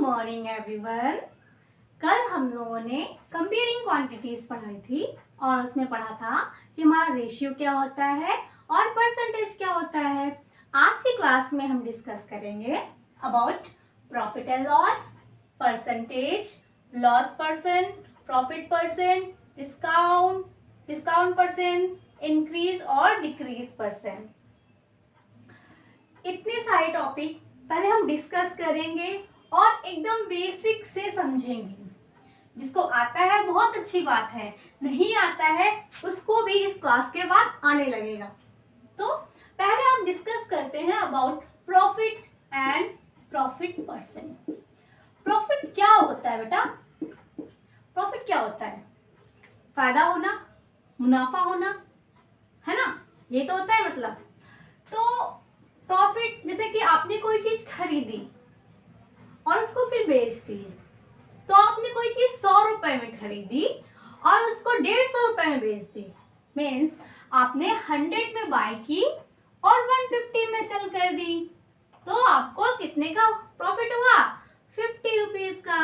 Morning everyone. कल हम लोगों ने कंपेयरिंग क्वांटिटीज पढ़ाई थी और उसमें पढ़ा था कि हमारा रेशियो क्या होता है और परसेंटेज क्या होता है। आज की क्लास में हम डिस्कस करेंगे about profit and loss, percentage, loss percent, profit percent, discount, discount percent, increase और डिक्रीज परसेंट। इतने सारे टॉपिक पहले हम डिस्कस करेंगे और एकदम बेसिक से समझेंगे। जिसको आता है बहुत अच्छी बात है, नहीं आता है उसको भी इस क्लास के बाद आने लगेगा। तो पहले हम डिस्कस करते हैं about profit and profit percent. Profit क्या होता है बेटा? प्रॉफिट क्या होता है? फायदा होना, मुनाफा होना, है ना? ये तो होता है मतलब। तो प्रॉफिट जैसे कि आपने कोई चीज खरीदी और उसको फिर बेच दी। तो आपने कोई चीज 100 रुपए में खरीदी और उसको 150 रुपए में बेच दी। मीन्स आपने 100 में बाय की और 150 में सेल कर दी। तो आपको कितने का प्रॉफिट हुआ? 50 रुपीज का।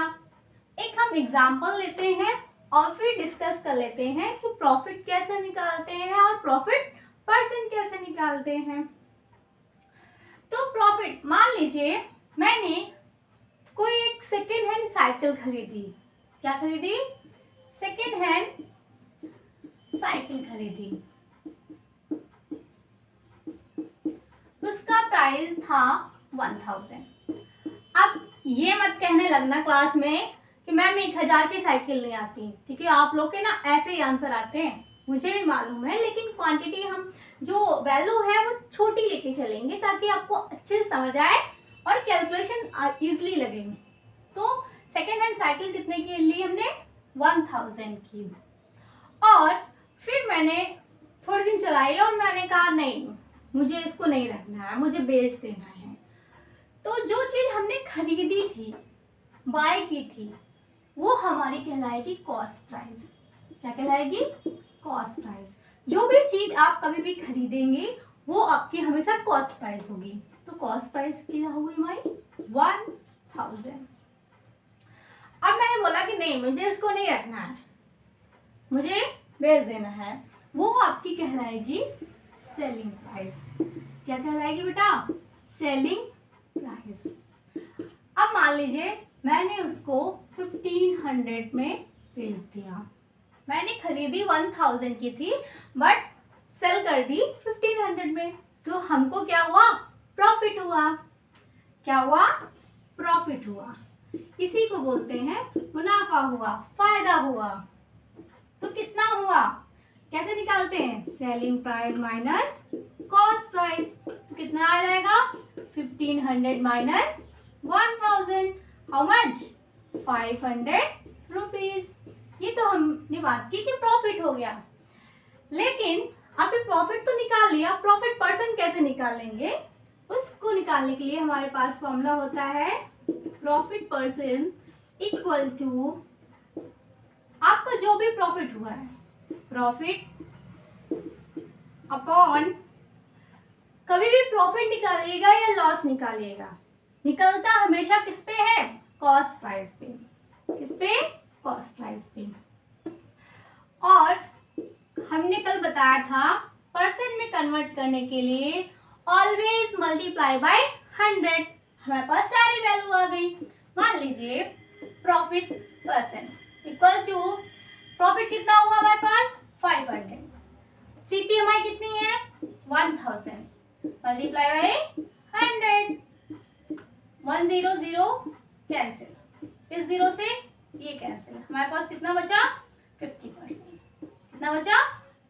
एक हम एग्जाम्पल लेते हैं और फिर डिस्कस कर लेते हैं कि प्रॉफिट कैसे निकालते हैं और प्रॉफिट परसेंट कैसे निकालते हैं। तो प्रॉफिट, मान लीजिए मैंने कोई एक सेकेंड हैंड साइकिल खरीदी। क्या खरीदी? सेकेंड हैंड साइकिल खरीदी। उसका प्राइस था 1000। अब ये मत कहने लगना क्लास में कि मैम 1000 की साइकिल नहीं आती, क्योंकि आप लोग के ना ऐसे ही आंसर आते हैं, मुझे भी मालूम है। लेकिन क्वांटिटी हम जो वैल्यू है वो छोटी लेके चलेंगे ताकि आपको अच्छे से समझ आए और कैलकुलेशन इजीली लगे। तो सेकेंड हैंड साइकिल कितने की ली हमने? 1000 की। और फिर मैंने थोड़े दिन चलाई और मैंने कहा नहीं, मुझे इसको नहीं रखना है, मुझे बेच देना है। तो जो चीज हमने खरीदी थी, बाय की थी, वो हमारी कहलाएगी कॉस्ट प्राइस। क्या कहलाएगी? Cost price. जो भी चीज आप कभी भी खरीदेंगे वो आपकी हमेशा कॉस्ट प्राइस होगी। तो कॉस्ट प्राइस क्या हुई हमारी? 1000। अब मैंने बोला कि नहीं, मुझे इसको नहीं रखना है, मुझे बेच देना है। वो आपकी कहलाएगी सेलिंग प्राइस। क्या कहलाएगी बेटा? Selling price. अब मान लीजिए मैंने उसको 1500 में बेच दिया। मैंने खरीदी 1000 की थी बट सेल कर दी 1500 में। तो हमको क्या हुआ? प्रॉफिट हुआ। क्या हुआ? प्रॉफिट हुआ। इसी को बोलते हैं मुनाफा हुआ, फायदा हुआ। तो कितना हुआ? कैसे निकालते हैं? Selling price minus cost price. तो कितना आ जाएगा? 1500 माइनस 1000। How much? 500 रुपीज। ये तो हमने बात की कि प्रॉफिट हो गया। लेकिन अभी प्रॉफिट तो निकाल लिया, प्रॉफिट परसेंट कैसे निकालेंगे? उसको निकालने के लिए हमारे पास फॉर्मूला होता है प्रॉफिट परसेंट इक्वल टू आपका जो भी प्रॉफिट हुआ है, प्रॉफिट अपॉन, कभी भी प्रॉफिट निकालिएगा या लॉस निकालिएगा, निकलता हमेशा किस पे है? कॉस्ट प्राइस पे। किस पे? कॉस्ट प्राइस पे। और हमने कल बताया था परसेंट में कन्वर्ट करने के लिए ऑलवेज मल्टीप्लाई बाय 100। हमारे पास सारी वैल्यू आ गई। मान लीजिए profit percent equal to, profit कितना हुआ हमारे पास? 500। सीपी हमारी कितनी है? 1000 मल्टीप्लाई बाय 100। 100 कैंसिल, इस जीरो से ये कैंसिल। हमारे पास कितना बचा? 50%। कितना बचा?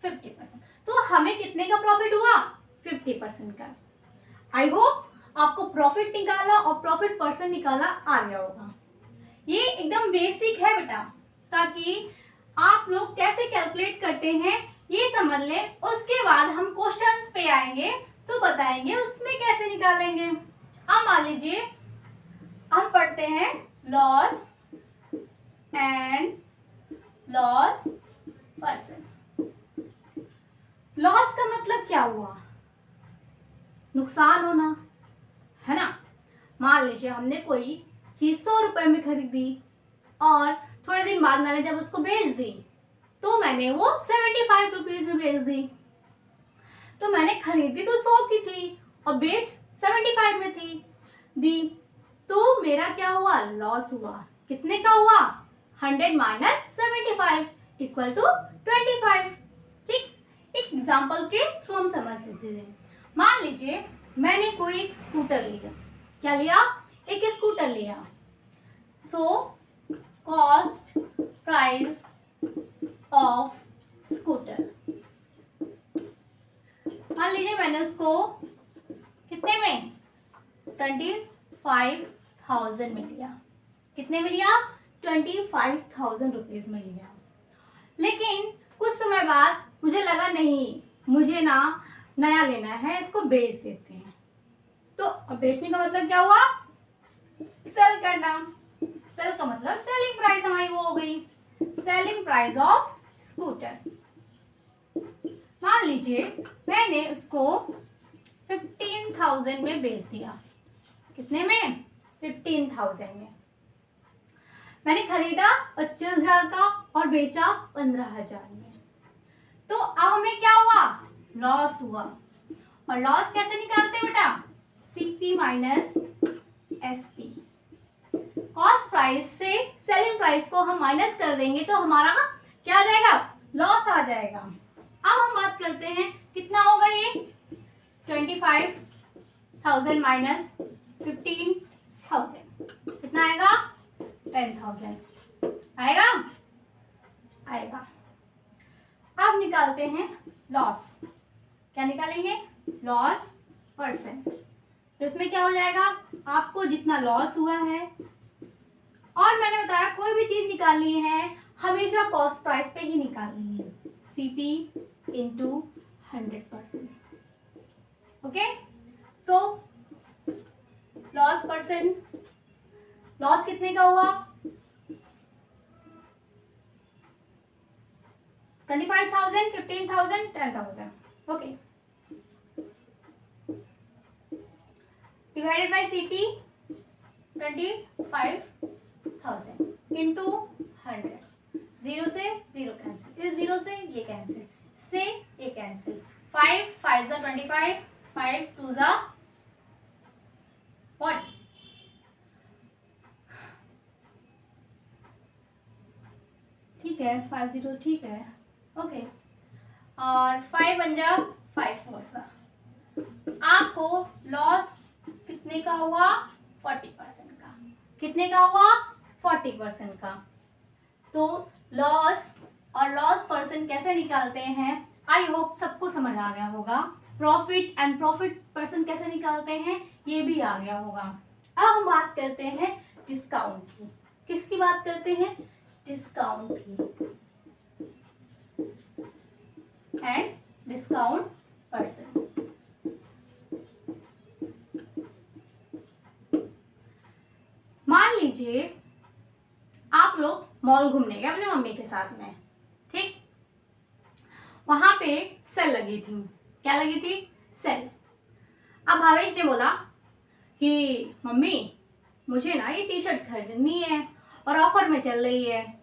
50%। तो हमें कितने का प्रॉफिट हुआ? 50% का। आई होप आपको प्रॉफिट निकाला और प्रॉफिट परसेंट निकाला आ गया होगा। ये एकदम बेसिक है बेटा, ताकि आप लोग कैसे कैलकुलेट करते हैं ये समझ लें। उसके बाद हम क्वेश्चंस पे आएंगे तो बताएंगे उसमें कैसे निकालेंगे। अब मान लीजिए हम पढ़ते हैं loss and loss percent. Loss का मतलब क्या हुआ? नुकसान होना, है ना? मान लीजिए हमने कोई चीज़ 100 रुपये में खरीदी और थोड़े दिन बाद मैंने जब उसको बेच दी तो मैंने वो 75 रुपीज़ में बेच दी। तो मैंने खरीदी तो 100 की थी और बेच 75 में दी, तो मेरा क्या हुआ, लॉस हुआ। कितने का हुआ, 100 माइनस 75 इक्वल टू 25। ठीक, एक एग्जाम्पल के थ्रू हम समझ लेते हैं। मान लीजिए मैंने कोई एक स्कूटर लिया, क्या लिया, एक स्कूटर लिया। So cost price of scooter, मान लीजिए मैंने उसको कितने में, 25,000 में लिया। कितने में लिया, 25,000 रुपीज में लिया। लेकिन कुछ समय बाद मुझे लगा नहीं, मुझे ना नया लेना है, इसको बेच देते हैं। तो अब बेचने का मतलब क्या हुआ, सेल करना। सेल का मतलब सेलिंग प्राइस हमारी वो हो गई, सेलिंग प्राइस ऑफ स्कूटर। मान लीजिए मैंने उसको 15,000 में बेच दिया। कितने में, 15,000 में। मैंने खरीदा 25,000 का और बेचा 15,000 में। तो अब हमें क्या हुआ, लॉस हुआ। और लॉस कैसे निकालते हैं बेटा, CP minus SP. Cost price से सेलिंग प्राइस को हम माइनस कर देंगे तो हमारा क्या आ जाएगा, लॉस आ जाएगा। अब हम बात करते हैं कितना होगा ये, 25,000 माइनस 15,000 कितना आएगा, 10,000 आएगा। अब निकालते हैं लॉस। क्या निकालेंगे, लॉस परसेंट। तो इसमें क्या हो जाएगा, आपको जितना लॉस हुआ है, और मैंने बताया कोई भी चीज निकालनी है हमेशा कॉस्ट प्राइस पे ही निकालनी है, CP into 100%। Okay, so loss percent, loss कितने का हुआ, 25,000, 15,000, 10,000। Okay, divided by CP 25,000 into 100। 0 से 0 कैंसिल, इस 0 से ये कैंसिल, से ये कैंसिल। 5 5 जा 25, 5 2 जा व्हाट, ठीक है 50 ठीक है, ओके। और 5 बन जा 5 4 सा। आपको लॉस कितने का हुआ, 40% का। कितने का हुआ, 40% का। तो लॉस और लॉस परसेंट कैसे निकालते हैं, आई होप सबको समझ आ गया होगा। प्रॉफिट एंड प्रॉफिट परसेंट कैसे निकालते हैं ये भी आ गया होगा। अब हम बात करते हैं डिस्काउंट की। किसकी बात करते हैं, डिस्काउंट की। And discount percent. मान लीजिए आप लोग मॉल घूमने गए अपने मम्मी के साथ में, ठीक। वहां पे सेल लगी थी। क्या लगी थी, सेल। अब भावेश ने बोला कि मम्मी मुझे ना ये टी शर्ट खरीदनी है और ऑफर में चल रही है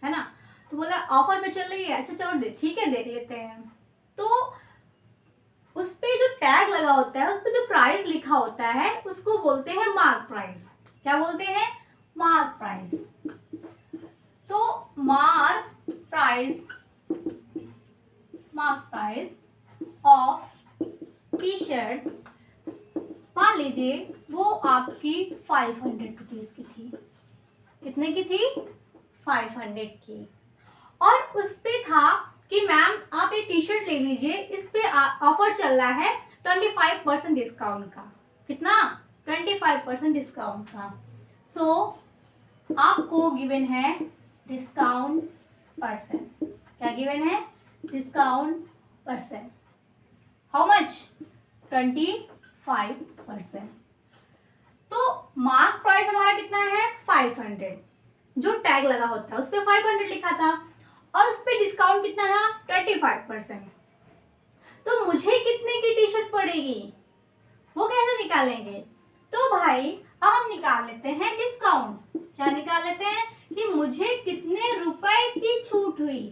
ना। तो बोला ऑफर में चल रही है, अच्छा चलो ठीक है देख लेते हैं। तो उस पे जो टैग लगा होता है, उस पे जो प्राइस लिखा होता है उसको बोलते हैं मार्क प्राइस। क्या बोलते हैं, मार्क प्राइस। तो mark price of T shirt, मान लीजिए वो आपकी 500 रुपीज की थी। कितने की थी, 500 की। और उस पे था कि मैम आप ये टी शर्ट ले लीजिए, इस पे ऑफर चल रहा है 25% डिस्काउंट का। कितना, 25% डिस्काउंट का। सो आपको गिवन है डिस्काउंट परसेंट। क्या गिवन है, डिस्काउंट परसेंट। How much, 25%। तो मार्क प्राइस हमारा कितना है, 500। जो टैग लगा होता है उस पर 500 लिखा था और उस पर डिस्काउंट कितना था, 25%। तो मुझे कितने की टी शर्ट पड़ेगी वो कैसे निकालेंगे। तो भाई अब हम निकाल लेते हैं डिस्काउंट। क्या निकाल लेते हैं कि मुझे कितने रुपए की छूट हुई,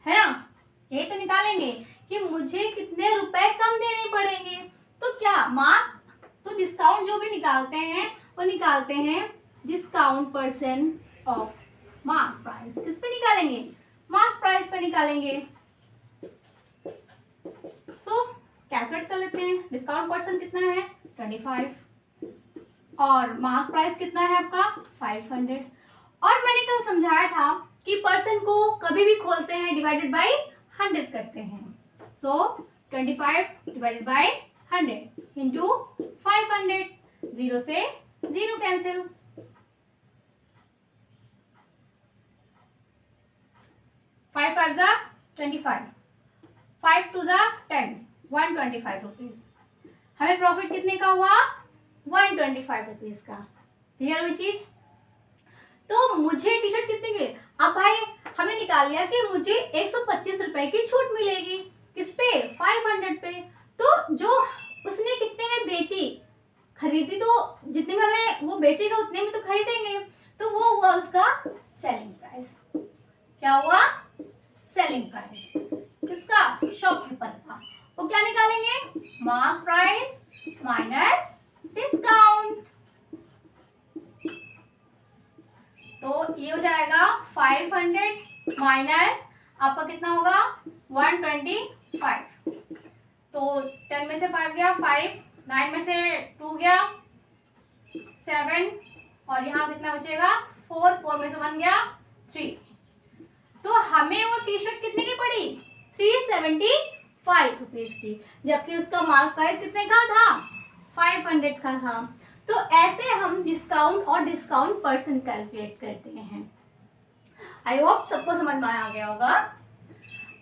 है ना, यही तो निकालेंगे कि मुझे कितने रुपए कम देने पड़ेंगे। तो क्या तो डिस्काउंट जो भी निकालते हैं वो निकालते हैं discount percent of mark price. किस पे निकालेंगे? मार्क प्राइस पे निकालेंगे। सो कैलकुलेट कर लेते हैं। डिस्काउंट परसेंट कितना है? 25 और मार्क प्राइस कितना है आपका? 500। और मैंने कल समझाया था कि परसेंट को कभी भी खोलते हैं डिवाइडेड बाय 100 करते हैं। सो 25 डिवाइडेड बाय 100 इंटू 500। 0 से 0 कैंसिल। 5 5 जा 25, 5 2 जा 10, 125 रुपीज। हमें प्रॉफिट कितने का हुआ? 125 रुपीज का। क्लियर हुई चीज? तो मुझे टी शर्ट कितने की? अब भाई हमने निकाल लिया कि मुझे 125 रुपए की छूट मिलेगी। किस पे? 500 पे। तो जो उसने कितने में बेची, खरीदी, तो जितने में हमें वो बेचेगा उतने में तो खरीदेंगे। तो वो हुआ उसका सेलिंग प्राइस। क्या हुआ? Selling price. किसका? शॉपकीपर का। वो क्या निकालेंगे? Mark price minus discount. तो ये हो जाएगा 500 माइनस आपका कितना होगा? 125। तो 10 में से 5 गया 5, 9 में से 2 गया 7, और यहाँ कितना बचेगा? 4, 4 में से 1 गया 3। तो हमें वो टी शर्ट कितने की पड़ी? 375 रुपीज की, जबकि उसका मार्क प्राइस कितने का था? 500 का था। तो ऐसे हम डिस्काउंट और डिस्काउंट परसेंट कैलकुलेट करते हैं। आई होप सबको समझ में आ गया होगा।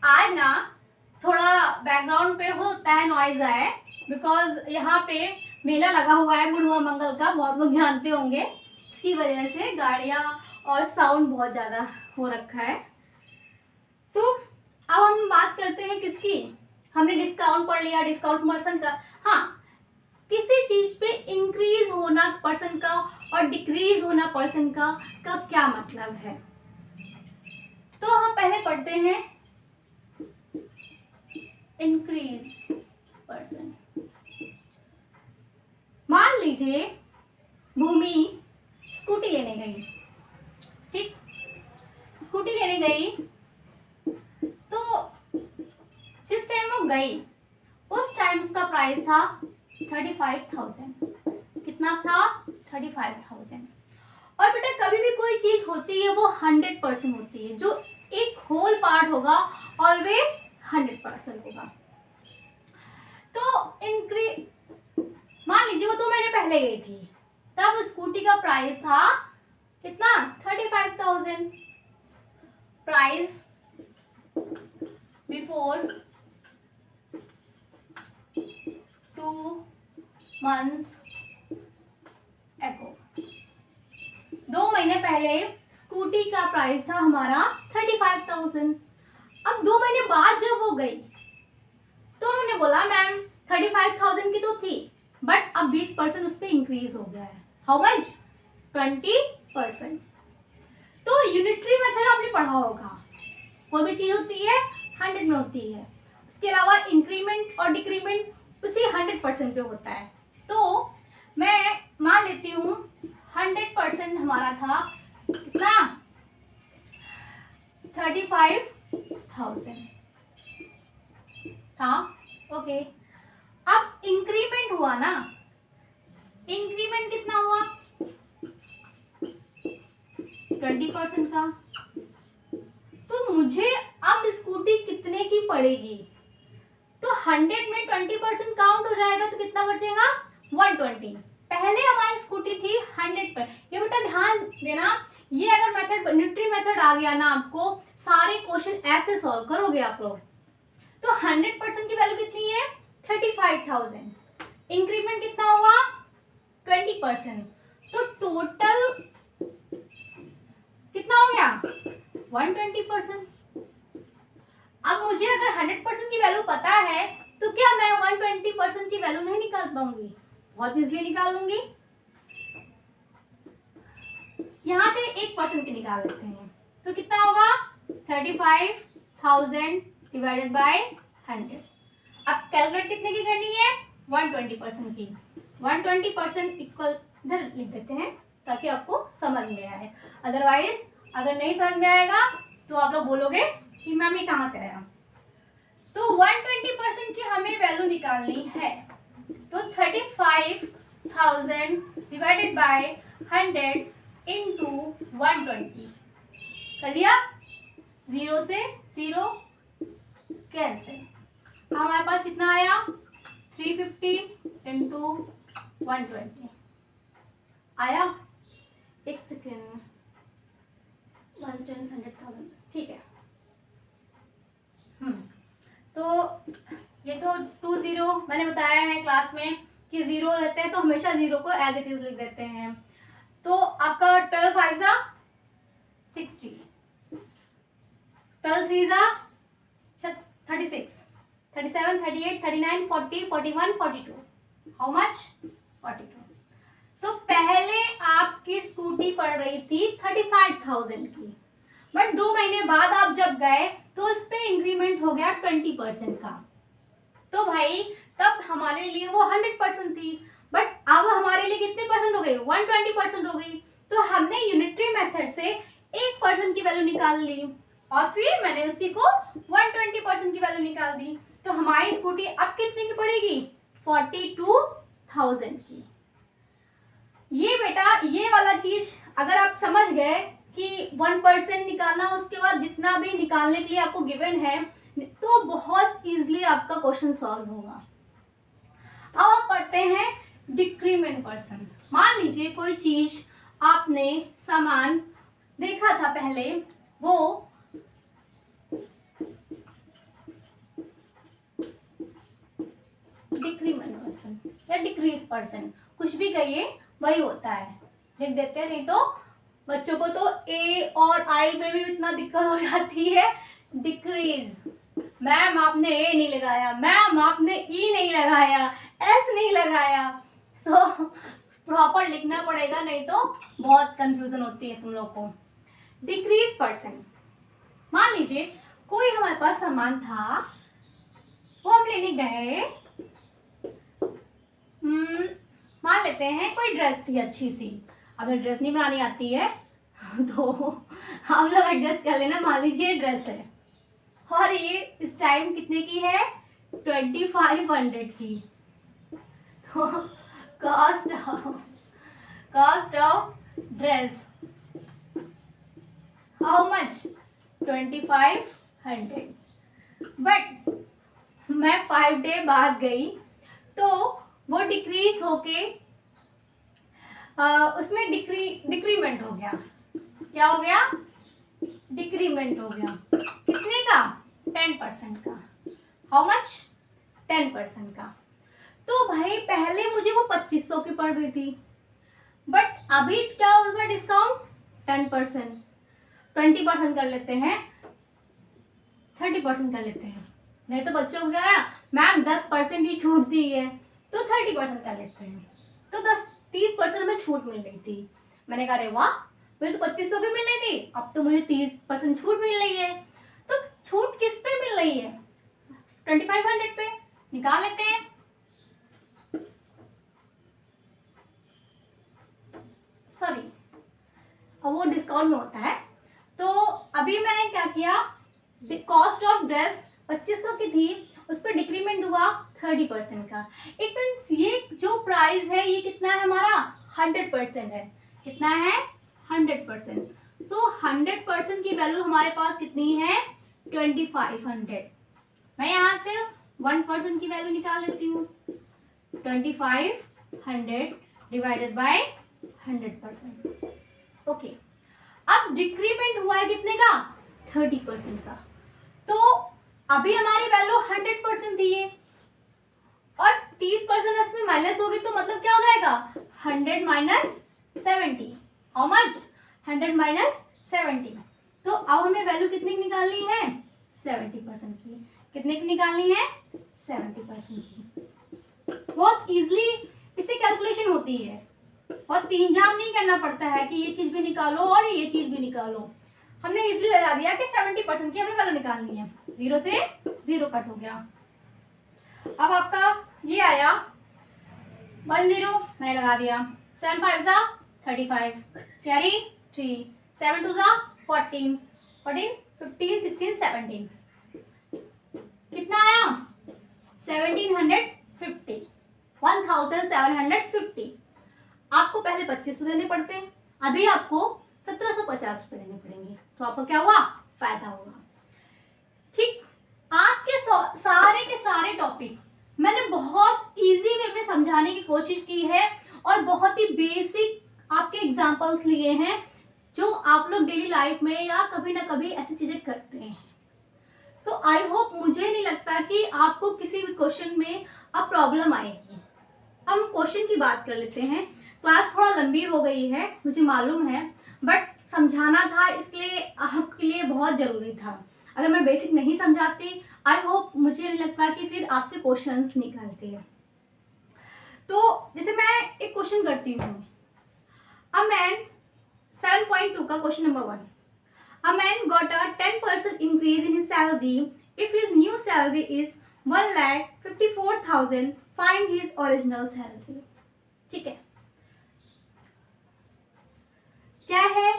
आज ना थोड़ा बैकग्राउंड पे होता है नॉइज आए, बिकॉज यहाँ पे मेला लगा हुआ है बुढ़वा मंगल का, बहुत लोग जानते होंगे। इसकी वजह से गाड़ियाँ और साउंड बहुत ज़्यादा हो रखा है। सो अब हम बात करते हैं किसकी? हमने डिस्काउंट पढ़ लिया, डिस्काउंट परसेंट का। हाँ, किसी चीज पे इंक्रीज होना परसेंट का और डिक्रीज होना परसेंट का क्या मतलब है? तो हम पहले पढ़ते हैं इंक्रीज परसेंट। मान लीजिए भूमि स्कूटी लेने गई, ठीक, स्कूटी लेने गई। तो जिस टाइम वो गई उस टाइम उसका प्राइस था 35,000। कितना था? 35,000। और बेटा कभी भी कोई चीज होती है वो 100% होती है। जो एक होल पार्ट होगा ऑलवेज 100% होगा। तो मान लीजिए वो 2 महीने पहले गई थी, तब स्कूटी का प्राइस था कितना? 35,000। Price before 2 months ago। 2 महीने पहले स्कूटी का प्राइस था हमारा 35,000। अब 2 महीने बाद जब वो गई तो उन्होंने बोला मैम 35,000 की तो थी, बट अब 20% उस पर इंक्रीज हो गया है। How much? 20%। तो यूनिटरी मेथड आपने पढ़ा होगा। कोई भी चीज होती है 100 में होती है, उसके अलावा इंक्रीमेंट और डिक्रीमेंट उसी 100% पे होता है। तो मैं मान लेती हूँ 100% हमारा था कितना? 35,000 था। ओके, अब इंक्रीमेंट हुआ ना, इंक्रीमेंट कितना हुआ? 20% का। तो मुझे अब स्कूटी कितने की पड़ेगी? तो 100 में 20% काउंट हो जाएगा तो कितना बचेगा? 120। पहले हमारी स्कूटी थी 100 पर। ये बेटा ध्यान देना, ये अगर मेथड न्यूट्री मेथड आ गया ना, आपको सारे क्वेश्चन ऐसे सॉल्व करोगे आप लोग। तो 100% की वैल्यू कितनी है? 35,000। इंक्रीमेंट कितना हुआ? 20%। तो टोटल कितना हो गया? 120%। अब मुझे अगर 100% की वैल्यू पता है तो क्या मैं 120% की वैल्यू नहीं निकाल पाऊंगी? बहुत इजीली निकाल लूंगी। यहाँ से 1% की निकाल लेते हैं तो कितना होगा 35,000 डिवाइडेड बाय 100। अब कैलकुलेट कितने की करनी है 120% की। 120% इक्वल इधर लिख देते हैं ताकि आपको समझ में आए, अदरवाइज अगर नहीं समझ में आएगा तो आप लोग बोलोगे कि मैम ये कहाँ से आया। तो 120% की हमें वैल्यू निकालनी है तो 35,000 डिवाइडेड बाय 100 इंटू 120 कर दिया। 0 से 0 कैंसिल। अब हमारे पास कितना आया 350 इंटू 120 आया। एक सेकेंड 100,000 ठीक है। तो ये तो 20 मैंने बताया है क्लास में कि 0 रहते हैं तो हमेशा 0 को एज इट इज लिख देते हैं। तो आपका 12 5 60, 12 3 36, 37 38 39 40 41 42 हाउ मच 42। तो पहले आपकी स्कूटी पड़ रही थी 35,000 की, बट 2 महीने बाद आप जब गए तो इस पे इंक्रीमेंट हो गया 20% का। तो भाई तब हमारे लिए वो 100% थी, बट अब हमारे लिए कितने परसेंट हो गई 120% हो गई। तो हमने यूनिटरी मेथड से 1% की वैल्यू निकाल ली और फिर मैंने उसी को 120% की वैल्यू निकाल दी। तो हमारी स्कूटी अब कितने की पड़ेगी 42,000 की। ये बेटा ये वाला चीज अगर आप समझ गए कि 1% निकालना, उसके बाद जितना भी निकालने के लिए आपको गिवन है तो बहुत इजीली आपका क्वेश्चन सॉल्व होगा। अब हम पढ़ते हैं डिक्रीमेंट पर्सन। मान लीजिए कोई चीज आपने सामान देखा था पहले, वो डिक्रीमेंट पर्सन या डिक्रीज पर्सन कुछ भी कहिए वही होता है, लिख देते हैं। नहीं तो बच्चों को तो ए और आई में भी इतना दिक्कत हो जाती है। डिक्रीज मैम आपने ए नहीं लगाया, मैम आपने ई नहीं लगाया, एस नहीं लगाया। सो प्रॉपर लिखना पड़ेगा नहीं तो बहुत कंफ्यूजन होती है तुम लोग को। डिक्रीज पर्सन मान लीजिए कोई हमारे पास सामान था, वो हम लेने गए। मान लेते हैं कोई ड्रेस थी अच्छी सी। अगर ड्रेस नहीं बनानी आती है तो हम लोग एडजस्ट कर लेना। मान लीजिए ड्रेस है और ये इस टाइम कितने की है 2500 की। तो cost of dress how much 2500। But मैं 5 डे बाद गई तो वो डिक्रीज होके उसमें डिक्रीमेंट हो गया। क्या हो गया डिक्रीमेंट हो गया। कितने का 10% का। हाउ मच 10% का। तो भाई पहले मुझे वो 2500 की पड़ रही थी, बट अभी क्या होगा डिस्काउंट 10%, 20% कर लेते हैं, 30% कर लेते हैं। नहीं तो बच्चों को क्या मैम 10% ही छूट दी है तो 30% कर लेते हैं। तो 30% में छूट मिल रही थी। मैंने कहा अरे वाह मुझे तो 2500 की मिल रही थी, अब तो मुझे 30% छूट मिल रही है। तो छूट किस पे मिल रही है 2500 पे। निकाल लेते हैं। सॉरी अब वो डिस्काउंट में होता है। तो अभी मैंने क्या किया, कॉस्ट ऑफ ड्रेस 2500 की थी, उस पर डिक्रीमेंट हुआ 30% का। इट मीन्स ये जो प्राइस है ये कितना है हमारा 100% है। कितना है 100%। सो 100% की वैल्यू हमारे पास कितनी है 2500। मैं यहाँ से 1% की वैल्यू निकाल लेती हूँ। 2500 डिवाइडेड बाय 100%। ओके अब डिक्रीमेंट हुआ है कितने का 30% का। तो अभी हमारी वैल्यू 100% थी ये, और 30% इसमें माइनस होगी तो मतलब क्या हो जाएगा 100 माइनस 70। How much 100 minus 70। तो अब हमें वैल्यू कितने की निकालनी है 70% की। कितने की निकालनी है 70% की। बहुत इजीली इससे कैलकुलेशन होती है और तीन जाम नहीं करना पड़ता है कि ये चीज़ भी निकालो और ये चीज़ भी निकालो। हमने इजीली लगा दिया कि 70% की हमें वैल्यू निकालनी है। 0 से 0 कट हो गया। अब आपका ये आया 10 मैंने लगा दिया। 7 5 सा 35 कैरी 3 7 2 सा 14 14 15 16 17 कितना आया 1750 1750। आपको पहले 2500 देने पड़ते हैं, अभी आपको 1750 रुपये देने पड़ेंगे। तो आपको क्या हुआ फायदा होगा। ठीक, आज के सारे टॉपिक मैंने बहुत इजी वे में समझाने की कोशिश की है और बहुत ही बेसिक आपके एग्जांपल्स लिए हैं जो आप लोग डेली लाइफ में या कभी ना कभी ऐसी चीजें करते हैं। सो आई होप, मुझे नहीं लगता कि आपको किसी भी क्वेश्चन में अब प्रॉब्लम आएगी। हम क्वेश्चन की बात कर लेते हैं। क्लास थोड़ा लंबी हो गई है मुझे मालूम है, बट समझाना था इसलिए आपके लिए बहुत ज़रूरी था। अगर मैं बेसिक नहीं समझाती, आई होप, मुझे नहीं लगता कि फिर आपसे क्वेश्चंस निकलते हैं। तो जैसे मैं एक क्वेश्चन करती हूँ। अ मैन 7.2 का question number 1। A man got a 10% increase in his salary if his new salary is 1,54,000, find his original salary. ठीक है, क्या है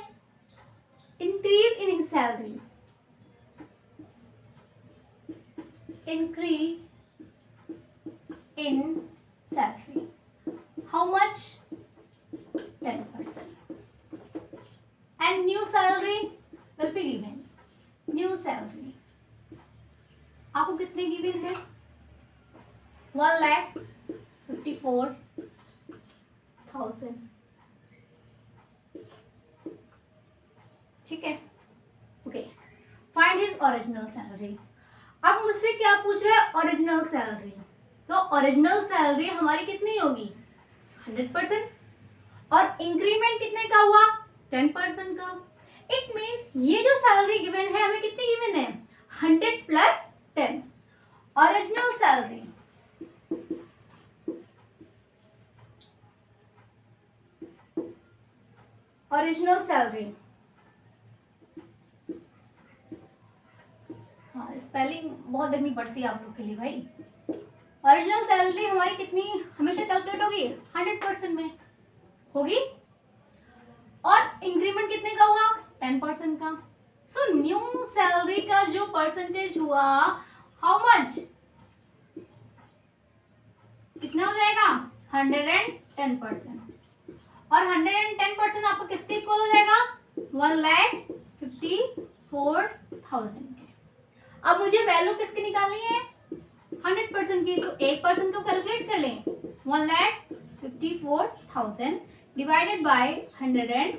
increase in his salary, increase in salary, how much 10%, and new salary will be given, new salary आपको कितने given है 1,54,000। ठीक है, okay, find his original salary. अब मुझसे क्या पूछ रहा है ओरिजिनल सैलरी, तो ओरिजिनल सैलरी हमारी कितनी होगी 100% और इंक्रीमेंट कितने का हुआ 10% का। इट मीन्स ये जो सैलरी गिवन है हमें कितनी गिवन है 100 + 10। ओरिजिनल सैलरी हाँ, स्पेलिंग बहुत देखनी पड़ती है आप लोग के लिए भाई। ओरिजिनल सैलरी हमारी कितनी हमेशा कैलकुलेट होगी 100% में होगी और इंक्रीमेंट कितने का हुआ 10% का। सो न्यू सैलरी का जो परसेंटेज हुआ हाउ मच कितना हो जाएगा 110%। और 110% आपको किसके इक्वल हो जाएगा 1,54,000 के। अब मुझे वैल्यू किसकी निकालनी है 100% की, तो 1% को कैलकुलेट कर लें 1,54,000 डिवाइडेड बाय 110।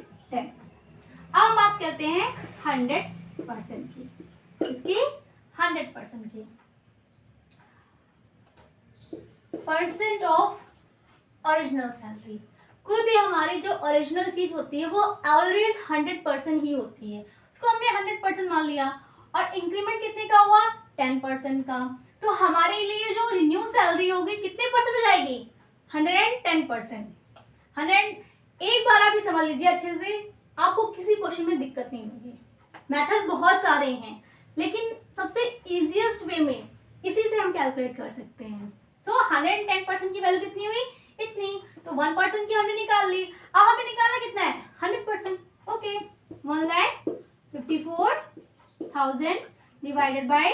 अब हम बात करते हैं 100% की, इसकी 100% की। परसेंट ऑफ ओरिजिनल सैलरी, कोई भी हमारी जो ओरिजिनल चीज होती है वो ऑलवेज 100% ही होती है, उसको हमने 100% मान लिया। और इंक्रीमेंट कितने का हुआ 10% का, तो हमारे लिए जो न्यू सैलरी होगी कितने परसेंट हो जाएगी 110%। 100 एक बार आप ही समझ लीजिए अच्छे से, आपको किसी क्वेश्चन में दिक्कत नहीं होगी। मेथड बहुत सारे हैं लेकिन सबसे इजीएस्ट वे में इसी से हम कैलकुलेट कर सकते हैं। सो 110% की वैल्यू कितनी हुई इतनी, तो 1% की हमने निकाल ली। अब हमें निकालना कितना है 100%। Okay, 1,54,000 divided by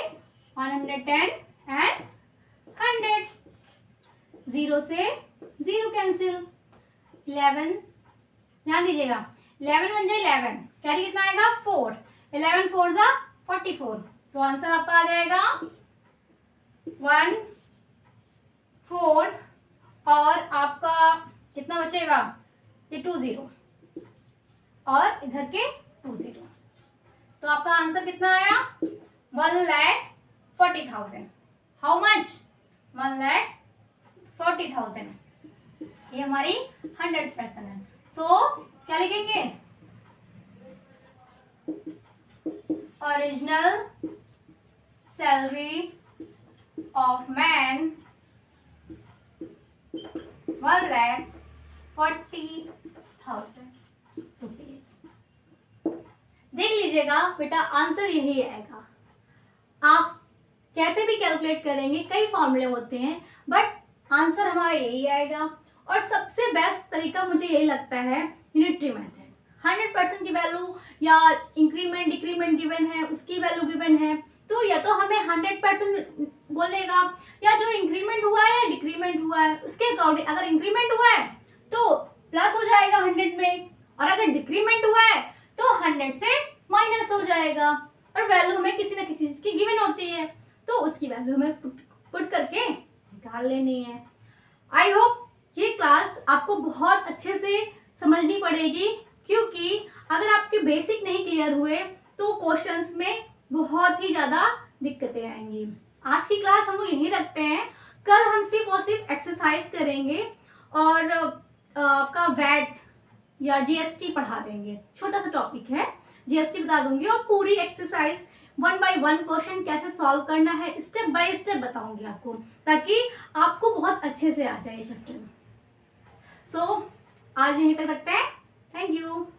110 and 100। 0 से 0 कैंसिल, 11 ध्यान दीजिएगा 11 बन जाए 11, कैरी कितना आएगा 4, 11 4 जा 44, तो आंसर आपका आ जाएगा 1 4 और आपका कितना बचेगा ये 20 और इधर के 20, तो आपका आंसर कितना आया 1,40,000। हाउ मच 1,40,000, ये हमारी 100% है। सो क्या लिखेंगे original salary of man 1,40,000 rupees. देख लीजिएगा बेटा, आंसर यही आएगा। आप कैसे भी कैलकुलेट करेंगे, कई फॉर्मूले होते हैं, बट आंसर हमारा यही आएगा। और सबसे बेस्ट तरीका मुझे यही लगता है यूनिटरी मेथड। 100% की वैल्यू या इंक्रीमेंट डिक्रीमेंट गिवन है, उसकी वैल्यू गिवन है, तो या तो हमें 100% बोलेगा, या जो इंक्रीमेंट हुआ है या डिक्रीमेंट हुआ है उसके अकॉर्डिंग, अगर इंक्रीमेंट हुआ है तो प्लस हो जाएगा 100 में, और अगर डिक्रीमेंट हुआ है तो 100 से माइनस हो जाएगा। और वैल्यू हमें किसी ना किसी चीज की गिवन होती है, तो उसकी वैल्यू हमें पुट करके निकाल लेनी है। आई होप ये क्लास आपको बहुत अच्छे से समझनी पड़ेगी, क्योंकि अगर आपके बेसिक नहीं क्लियर हुए तो क्वेश्चंस में बहुत ही ज़्यादा दिक्कतें आएंगी। आज की क्लास हम लोग यहीं रखते हैं। कल हम सिर्फ और सिर्फ एक्सरसाइज करेंगे और आपका वैट या जीएसटी पढ़ा देंगे। छोटा सा टॉपिक है, जीएसटी बता दूंगी, और पूरी एक्सरसाइज 1 by 1 क्वेश्चन कैसे सॉल्व करना है स्टेप बाय स्टेप बताऊंगी आपको, ताकि आपको बहुत अच्छे से आ जाए चैप्टर। सो आज यहीं तक रखते हैं। Thank you.